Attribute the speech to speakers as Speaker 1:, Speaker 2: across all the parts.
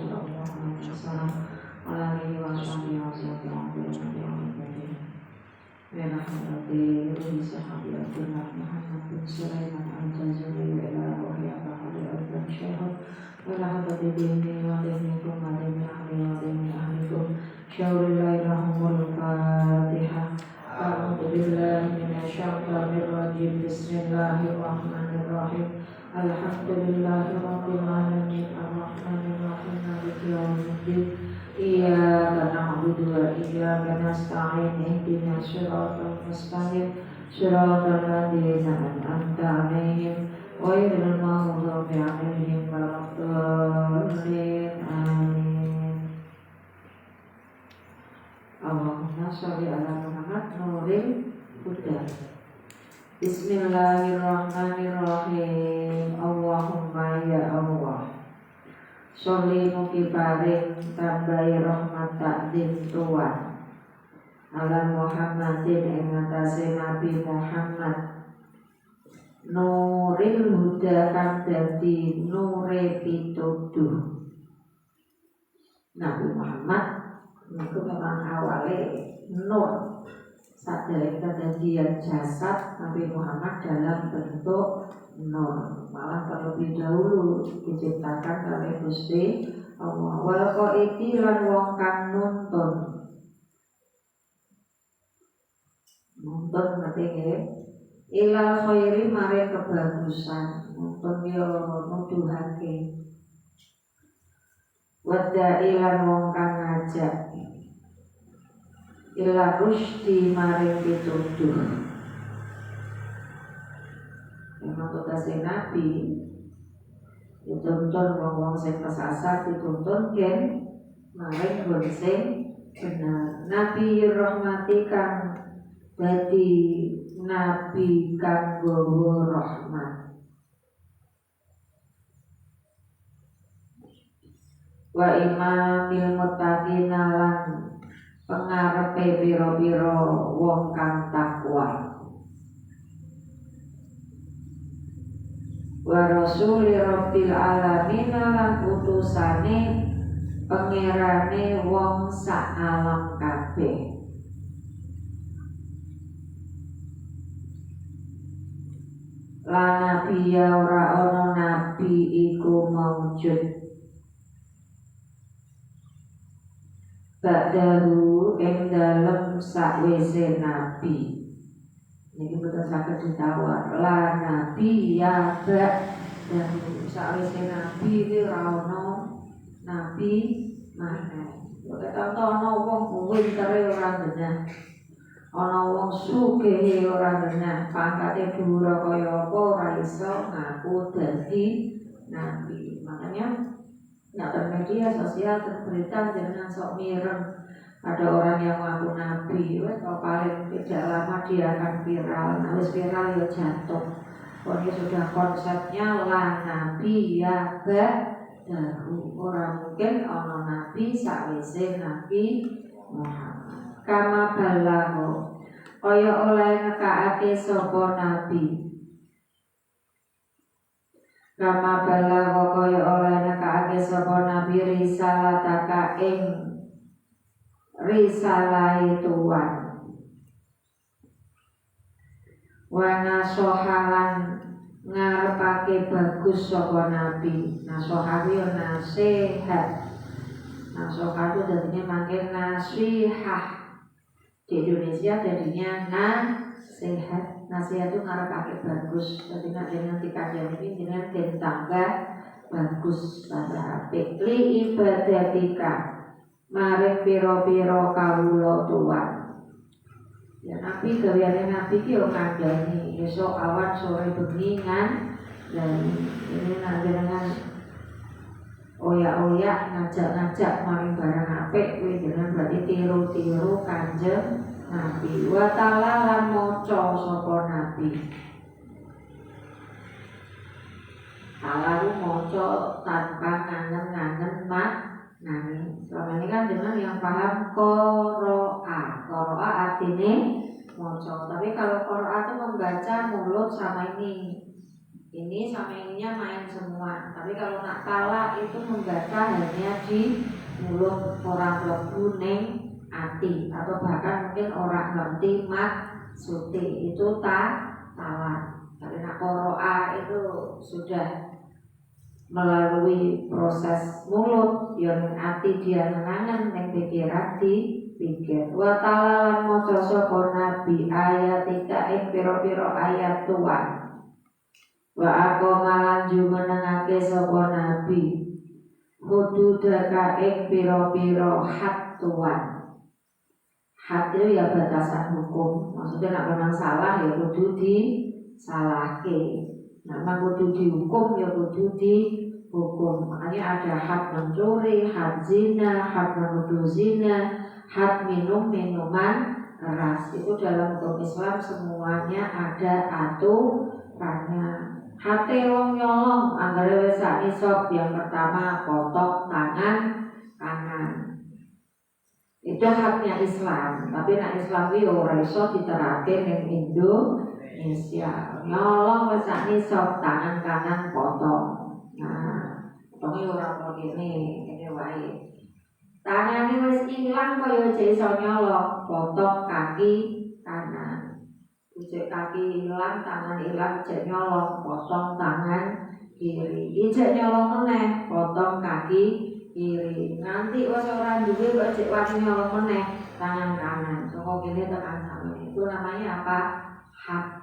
Speaker 1: sallallahu alaihi wasallam wa alihi wa sahbihi wa sallam. Merah hati Ruhi sahabi Abdullah Muhammad bin Sulaiman al-Jazuli ila ruhi abahali al-Ban Syahud wala hati dini wa dinikum wa dini ahli wa dini ahlikum syawrillahirrahmanul fatihah. A'udhu billahi minasyaitonir rajim. Bismillahirrahmanirrahim. Alhamdulillahi rabbil alamin arrahmanir rahim maliki yaumiddin. Iyyaka na'budu wa iyyaka nasta'in ihdinas siratal mustaqim siratal ladzina an'amta 'alaihim ghairil maghdubi 'alaihim waladdallin. Amin. Allahumma sholli ala Muhammad nuril huda. Bismillahirrahmanirrahim. Allahumma ya Allah, sholli mugi paring tambahi rahmat takdim Tuhan ala Muhammadin ing atase Nabi Muhammad nuril huda kang dadi nure pituduh. Nabi Muhammad niku memang awale nur, sadaya kedadian jasad Nabi Muhammad dalam bentuk nur, malah terlebih dahulu diciptakan oleh Gusti Allah. Wal qaiti lan wong kang nuntun ngerti nggih, ilal khairi mare kebagusan, nuntun yo nuduhake. Wada'i lan wong kang ngajak ila rusdi mare pituduh. Memang tugasnya Nabi dituntun wong-wong sing kesasar, dituntun ken maring nggon sing bener. Nabi rahmati kang dadi nabi kang nggawa rahmat. Wa imamil muttaqin lan pengarepe pira-pira wong kang takwa. Wa rasuli rabbil alamin lan utusane pangerane wong sak alam kabeh. Lan nabi ya ora ana nabi iku maujud ba'dahu ing dalem sakwise nabi. Niki boten saged ditawar. La nabi ya ba dan sakwise nabi iki ora ana nabi maneh. Ora ana wong pintere ora denah. Ana wong sugih ora denah, pangkate dhuwur kaya apa ora iso ngaku dadi nabi. Makanya nonton media sosial berita jangan sok mireng. Ada orang yang mengaku nabi, kalau paling tidak lama dia akan viral. Nah, viral ya jatuh. Pokoknya sudah konsepnya lah nabi ya ba'dahu. Orang mungkin ono nabi sakwise Nabi Muhammad. Kama balagho kaya oleh nekaake sapa nabi. Kama balagho kaya oleh nekaake sapa nabi risalataka ing risalahe Tuhan. Wa nasohalan ngarepake bagus sapa nabi. Nasoha yo nasihat. Nasoha itu jadinya makin nasihah. Di Indonesia jadinya nasihat. Nasihat itu ngarepake bagus. Jadi nek dengan dikandani ini dengan den tambah bagus, tambah apik. Li ibadatika mare piro-piro kawula Tuhan. Ya nabi gaweane nabi ki yo ngandani esuk awan sore bengi dan ini dengan oyak-oyak ngajak-ngajak maring barang apik kuwi dengan berarti tiru-tiru Kanjeng Nabi. Wa ta'ala lan maca sapa nabi. Alaru maca tanpa ngangen-ngangen maknane. Selama ini kan dengan yang paham qoro'a artinya maca. Tapi kalau qoro'a itu membaca mulut sama ini. Ini sama ininya main semua. Tapi kalau nak pala itu membaca hanya di mulut, orang lebu ning ati, atau bahkan mungkin orang ngerti maksudnya itu talat. Tapi nak qoro'a itu sudah melalui proses mulut yang ati dia nenangan ning pikiran dipikir. Wa ta'ala lan maca sapa nabi ayatika ing pira-pira ayat Tuhan. Wa aqama lan jumenengake sapa nabi hududaka ing pira-pira had Tuhan. Had itu ya batasan hukum. Maksudnya nak memang salah ya kudu disalahke. Nah, kudu dihukum ya kudu dihukum. Makanya ada had mencuri, had zina, had menuduh zina, had minum minuman keras. Itu dalam hukum Islam semuanya ada aturannya. Hati wong nyolong anggere wis sak nisab. Yang pertama potong tangan kanan. Itu haknya Islam. Tapi nek Islam iki ora iso diterapke ning Indonesia. Nyolong wis sak nisab tangan kanan potong. Nah, potonge ora kok kene wae. Tangane wis ilang kaya jek iso nyolong, potong kaki kanan. Ujek kaki hilang, tangan hilang, jek nyolong, potong tangan kiri. Ijek nyolong meneh, potong kaki kiri. Nanti wis ora duwe kok jek wani nyolong meneh, tangan kanan. Saka kene tekan sampe. Itu namanya apa? Hak.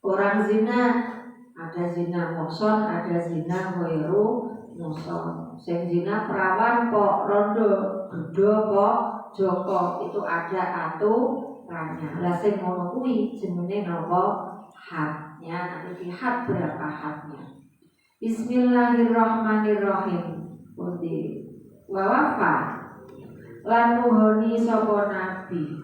Speaker 1: Orang zina, ada zina muhson, ada zina ghairu muhson. Sing zina perawan kok rondo, gedho kok joko, itu ada aturannya. Lah sing ngono kuwi jenenge napa? Hadnya. Nanti had berapa hadnya? Bismillahirrahmanirrahim. Pundi wa wafa lan nuhoni sapa nabi.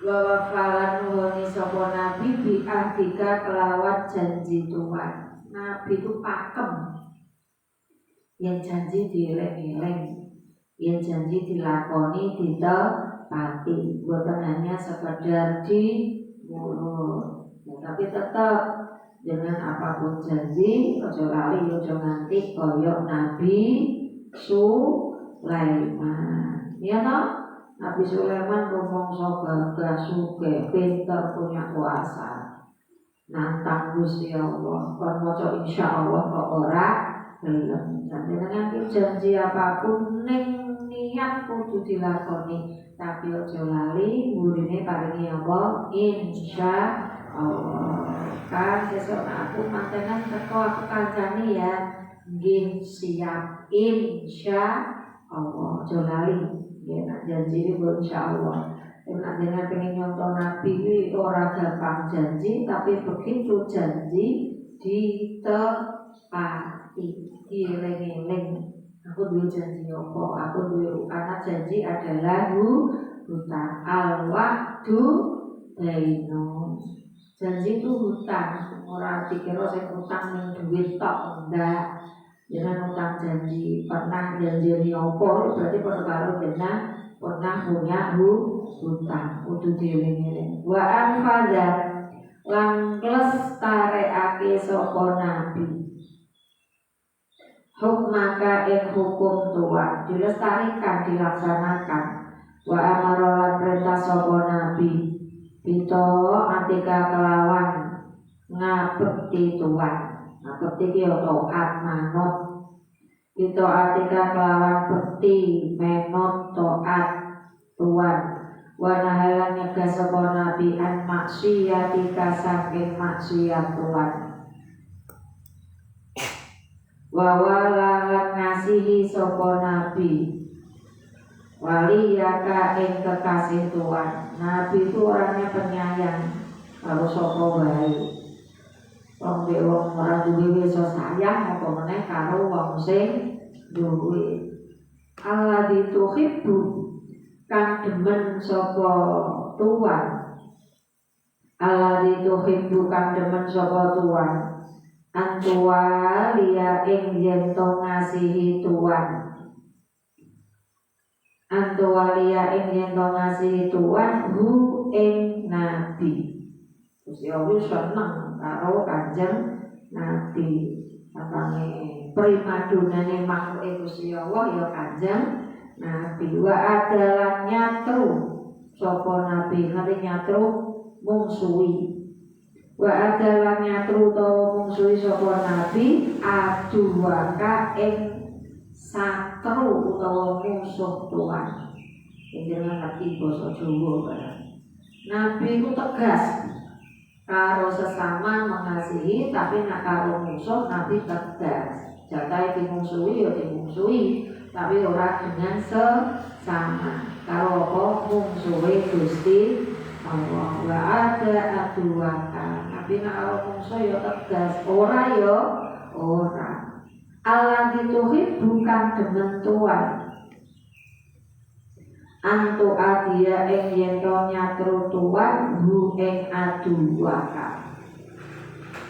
Speaker 1: Wa wafa lan nuhoni sapa nabi bi ahdika kelawat janji Tuhan. Nabi itu pakem. Yang janji dieleng-eleng, yang janji dilakoni ditepati, bukan hanya sekedar di mulut. Ya, tapi tetap dengan apapun janji, ojo lali, ojo nganti koyok Nabi Sulaiman. Ya toh? Nabi Sulaiman rumangsa gagah sugih, pinter, punya kuasa. Nantang Gusti Allah, kon maca insyaallah kok ora belum. Dan dengan janji apapun ning niat kudu dilakoni, tapi ojo lali mburine paringi apa? Insyaallah. Kan sesuk aku mantenan teko aku kancani ya. Nggih siap insyaallah. Ojo lali. Ya nak janji iki insyaallah. Nek dengan pengen nyontoh Nabi iki ora gampang janji, tapi begitu janji ditepati. Dieling-eling, aku duwe janji apa? Aku duwe anak janji adalah hutang. Al-wa'du baino. Janji itu hutang. Ora dikira sing hutang ning duit tok, enggak. Jangan hutang janji. Pernah janji apa? Berarti karo pernah punya hutang. Kudu dieling-eling. Wa anfadha lan lestarekake sapa nabi. Hukmaka ing hukum Tuhan dilestarikan, dilaksanakan. Wa amarolan perintah sapa nabi bito atika kelawan ngabekti Tuhan. Ngabekti ki ya taat manut. Bito atika kelawan bekti menut taat Tuhan. Wa nahalan nyegah sapa nabi an maksiatika saking maksiat Tuhan. Wa wala ngasihi sapa nabi waliyaka ing kekasih Tuhan. Nabi itu orangnya penyayang kalau sapa wae. Wong wong ora duwe iso sayang apa meneh karo wong sing duwe. Allah dituhibbu kang demen sapa Tuhan. Allah dituhibbu kang demen sapa Tuhan. Antua liya ing yen to ngasihi Tuhan. Antua liya ing yen to ngasihi Tuhan hu ing nabi. Gusti Allah seneng karo Kanjeng nabi katane primadonane makhluk Gusti Allah ya Kanjeng Nabi. Wa adalah nyatru sapa nabi ngerti nyatru mungsuhi. Wa adalah nyatru utawa mungsuhi sapa nabi aduwaka ing satru utawa musuh Tuhan. Jenengan ngerti basa Jawa barang. Nabi ku tegas karo sesama mengasihi, tapi nak karo musuh Nabi tegas. Jatahe dimungsuhi ya dimungsuhi, tapi ora dengan sesama. Karo apa mungsuhe Gusti Allah. Wa ada aduwaka. Nabi nak karo musuh ya tegas, ora ya ora. Allah dituhid bukan demen Tuhan. Antu adia ing yen to nyatru Tuhan hu ing aduwaka.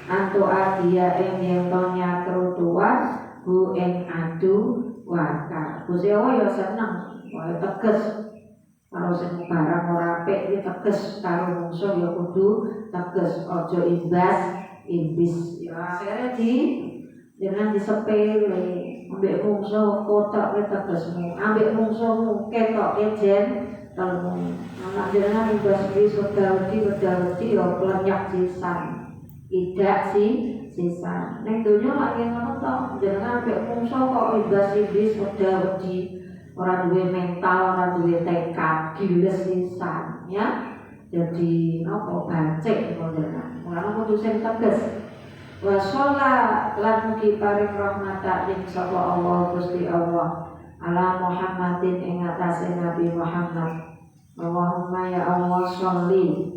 Speaker 1: Antu adia ing yen to nyatru Tuhan hu ing aduwaka. Gusti Allah ya seneng, wae tegas. Karo sing barang ora apik iki tegas, karo mungsuh ya kudu tegas, aja ibis. Ya akhire jangan disepele, ambek mungsuh kotak tegesmu, ambek musuhmu ketok jen telmu. Nah jangan ibas wedawedi ya klenyak sisan, tidak sisan. Ning donya lagi ngono to, jangan ambek mungsuh kok ibis wedawedi, ora duwe mental, ora duwe tekad, giles sisan, ya. Jadi napa bacik ngono. Ora kudu sing tegas. Wa sholla lan mugi paring rahmat ing sapa Allah Gusti Allah ala Muhammadin ing atase Nabi Muhammad. Allahumma ya Allah sholli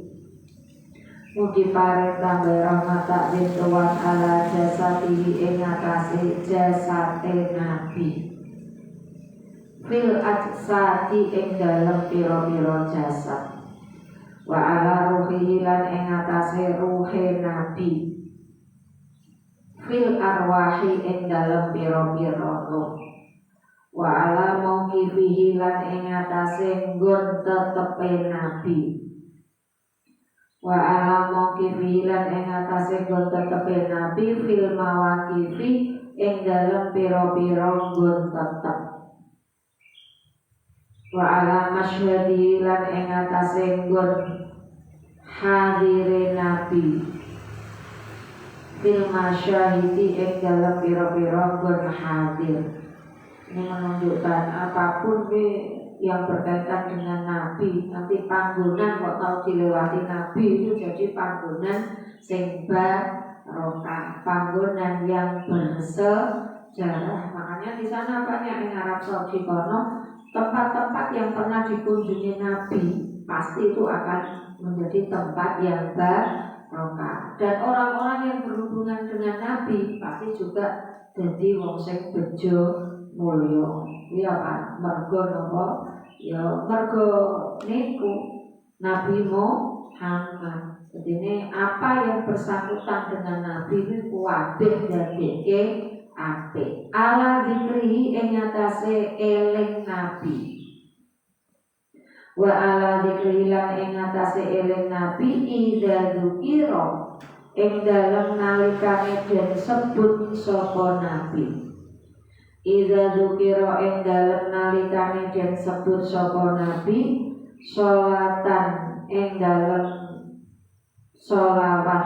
Speaker 1: mugi paring tambah rahmat ing Tuhan ala jasadihi ing atase jasate Nabi. Fil ajsadi ing dalem pira-pira jasad. Wa ala ruhihi lan ing atase ruhe Nabi. Fil arwahi ing dalem pira-pira roh. Wa ala mauqifihi lan ing atase nggon tetepe Nabi. Wa ala mauqifihi lan ing atase nggon tetepe Nabi fil mawaqifi ing dalem pira-pira nggon tetep. Wa ala masyhadi lan ing atase nggon hadire Nabi. Fil masyahidi ing dalam pira-pira nggon hadir. Ini menunjukkan apapun yang berkaitan dengan Nabi, nanti panggonan kok tahu dilewati Nabi itu jadi panggonan sing barokah, panggonan yang bersejarah. Makanya di sana banyak yang Arab Saudi kono tempat-tempat yang pernah dikunjungi Nabi pasti itu akan menjadi tempat yang barokah. Dan orang-orang yang berhubungan dengan Nabi pasti juga jadi wong sing bejo mulya. Ya Pak, mergo napa? Ya mergo niku Nabi Muhammad. Jadi apa yang bersangkutan dengan Nabi itu kabeh dadeke apik. Ala zikrihi ing atase eling Nabi. Wa ala zikrihi lan ing atase eling Nabi idza dzukira ing dalem nalikane den sebut sapa Nabi. Idza dzukira ing dalem nalikane den sebut sapa Nabi sholatan ing dalem sholawat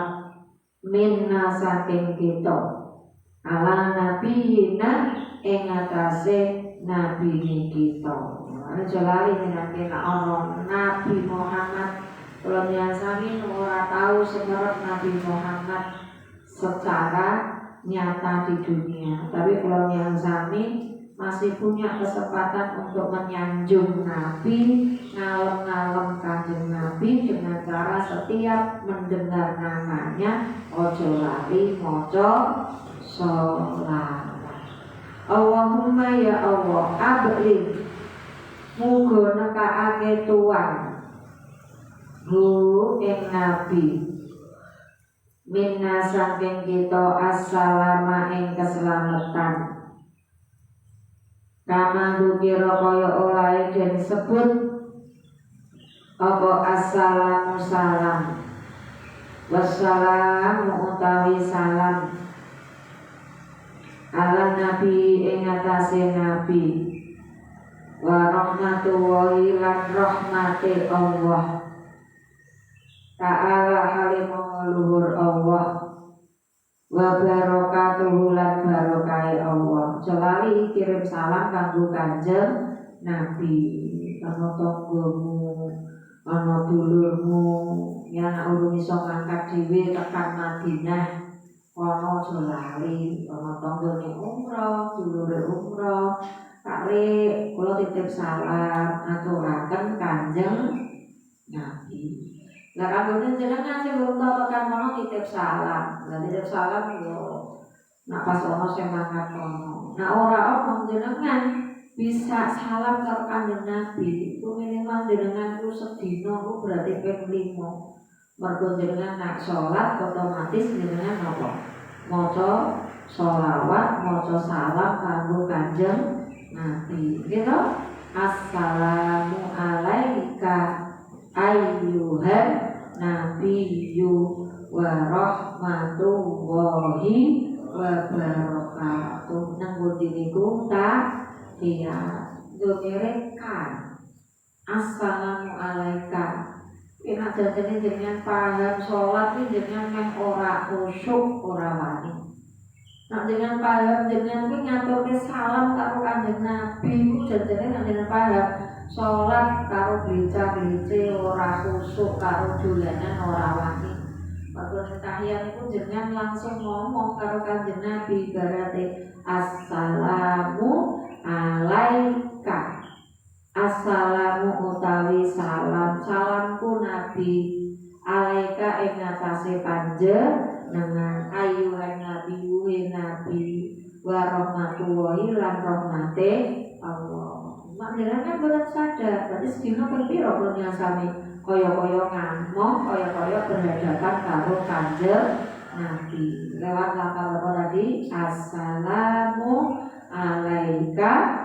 Speaker 1: minna saking kita ala nabiyina ing atase nabi kita. Aja lali menake ana Nabi Muhammad kula nyasani ora tahu semerep Nabi Muhammad secara nyata di dunia, tapi kula nyasani masih punya kesempatan untuk menyanjung Nabi, ngalem-ngalem kanjeng Nabi dengan cara setiap mendengar namanya ojo lali maca sholawat. Allahumma ya Allah ablim muga nekaake Tuhan hu ing Nabi minna saking kita assalama ing keselamatan kama dukira kaya olahe den sebut apa assalamu salam Wassalamu utawi salam ala nabi ing atase nabi wa rahmatullahi lan rahmate Allah ta'ala halimah luhur Allah wa barakatuhu lan barokai Allah. Celali kirim salam kanggo Kanjeng Nabi, ana tanggamu, ana dulurmu, yang urung iso ngangkat dhewe tekan Madinah, ana celali, ana tanggane umroh, dulure umroh, kare kula titip salam aturaken Kanjeng Nabi. Lah kanggone jenengan sing urung tau tekan mono titip salam. Lah titip salam yo nak pas ono sing mangkat ono. Nah ora ono jenengan bisa salam karo Kanjeng Nabi. Iku minimal jenengan ku sedina ku berarti ping 5. Mergo jenengan nak salat otomatis jenengan napa? Maca sholawat, maca salam kanggo Kanjeng Nabi. Gitu. Assalamu alaika ayyuhan nabiyyu wa rahmatullahi wa barakatuh. Nang pundi niku ta iya domerekan assalamu alaika. Enak jajane jenengan paham salat iki jenengan meh ora khusyuk ora wani. Nek jenengan paham jenengan kuwi ngaturke salam karo Kanjeng Nabi iku jajane nek jenengan paham salat karo gereja-gereja ora khusyuk karo dolanan ora wani. Waktu tahiyat itu jenengan langsung ngomong karo Kanjeng Nabi ibarate assalamu alaika. Assalamu utawi salam, salamku Nabi alaika ing atase panjenengan ayyuhan nabiyyu nabi wa rahmatullahi lan rahmate Allah. Maknane kan boten sadar, berarti sedina ping pira kula nyasami kaya-kaya ngamong, kaya-kaya berhadapan karo Kanjeng Nabi. Lewat lafal tadi assalamu alaika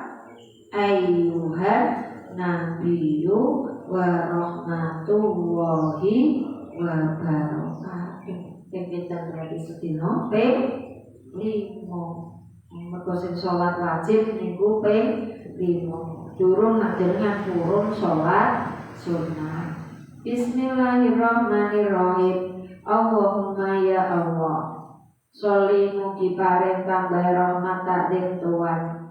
Speaker 1: ayyuhan nabiyyu wa rahmatullahi wa barakatuh. Pinten berarti sedina ping 5. Mergo sing salat wajib niku ping 5. Durung nek jenengan purun salat sunah. Bismillahirrahmanirrahim. Allahumma ya Allah, sholli mugi paring tambah rahmat takdir Tuhan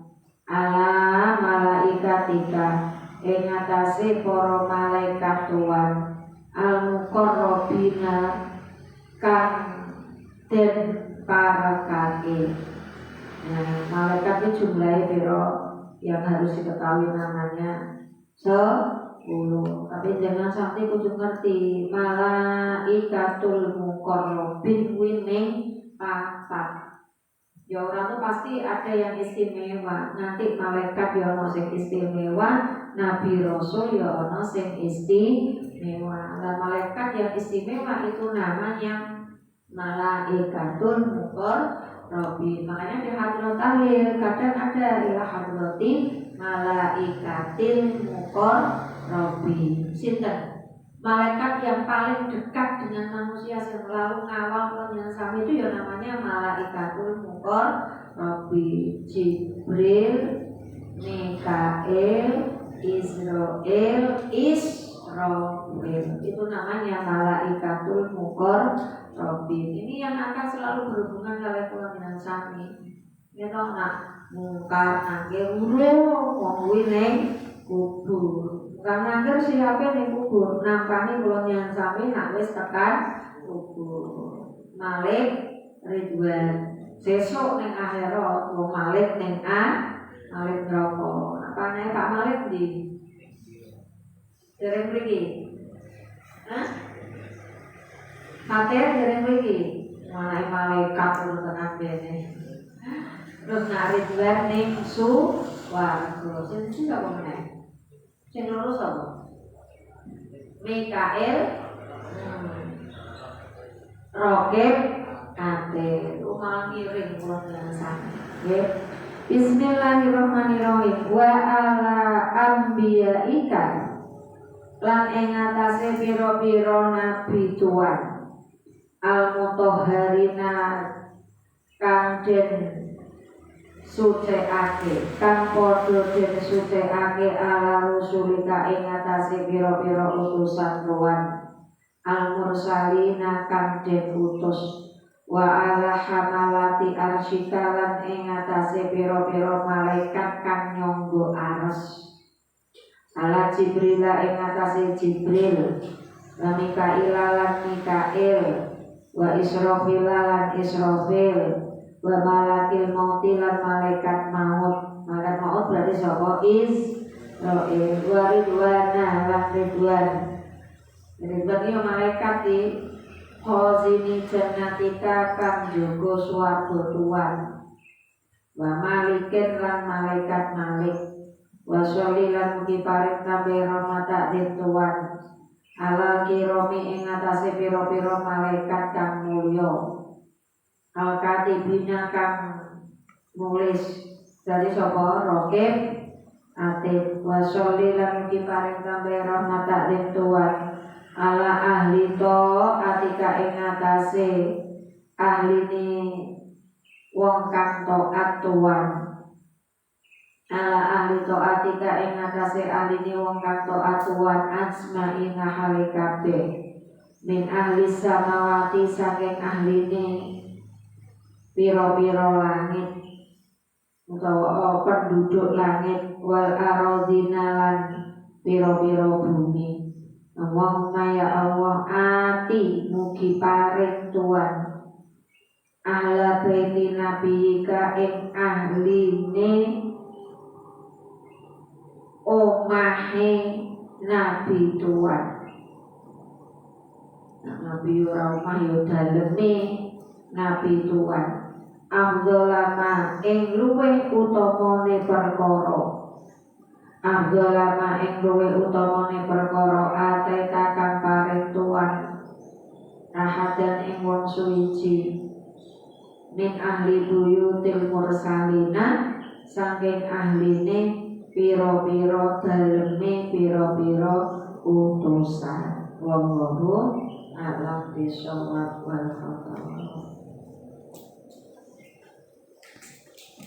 Speaker 1: ala malaikatika ing atase para malaikat Tuhan al-muqarrabina kang den parekake. Nah, malaikat itu jumlahnya piro yang harus diketahui namanya 10. Tapi jangan sampai kudu ngerti malaikatul muqarrabin kuwi ning 4. Ya orang tuh pasti ada yang istimewa. Nanti malaikat ya ono sing istimewa, nabi rasul ya ono sing istimewa. Nah, malaikat yang istimewa itu namanya malaikatul muqarrabin. Makanya di hadrat tahlil kadang ada ila hadrati malaikatil muqarrabin. Sinten? Malaikat yang paling dekat dengan manusia yang selalu ngawal penyelsam itu ya namanya malaikatul muqarrabin. Jibril, Mikail, Israel, Israfil. Itu namanya malaikatul muqarrabin. Ini yang akan selalu berhubungan dengan Tuhan sami. Ya toh nak mungkar nangge urung wong kuwi ning kubur. Karena akhir siapa ning kubur nampani kula nyang sami nak wis tekan kubur. Malik Ridwan sesuk ning akhirat wong Malik ning Malik neraka. Apane Pak Malik di dereng mriki? Hah? Mater dereng mriki. Malai malaikat tenan bene. Terus nak Ridwan ning suwarga. Sing apa meneh? Sing loro sapa? Mikael, Rokib, Ate. Rumah miring kula nyasan. Nggih. Bismillahirrahmanirrahim. Wa ala anbiyaika lan ing atase pira-pira nabi Tuhan. al-mutahharina kang den suciake kang padha den suciake ala rusulika ing atase pira-pira utusan Tuhan al-mursalina kang den utus wa ala hamalati arsyikalan ing atase pira-pira malaikat kang nyangga ares ala Jibrila ing atase Jibril wa Mikaila lan Mikail wa Israfil lan Israfil wa malakil mauti lan malaikat maut. Malaikat maut berarti sapa? Israil wa ridwana lan ridwan. Ridwan iki malaikat iki khazini jannatika kang jaga swarga Tuhan wa malikin lan malaikat malik wa sholilan mugi paring kabeh rahmat ing Tuhan ala kiromi ing atase pira-pira malaikat kang mulya al katibina kang nulis dari sapa raqib atib wa sholilan mugi paring kabeh rahmat ing Tuhan ala ahli atika ing atase ahline wong kang taat Tuhan ala ahli atika ing atase ahline wong kang taat Tuhan asma'ina halikabe min ahli samawati saking ahline pira-pira langit utawa penduduk langit wal aradina lan pira-pira bumi. Allahumma ya Allah ati mugi paring Tuhan ahla baiti nabiyika ing ahline omahe nabi Tuhan. Nabi ora omah yo daleme nabi Tuhan afdhalama ing luweh utamane perkara Abdulama ing luwih utamane perkara ateta kang paring Tuhan ahadan ing wong suwiji min ahli buyutil mursalina saking ahline pira-pira daleme pira-pira utusan wallahu a'lam bishawab wal khatam.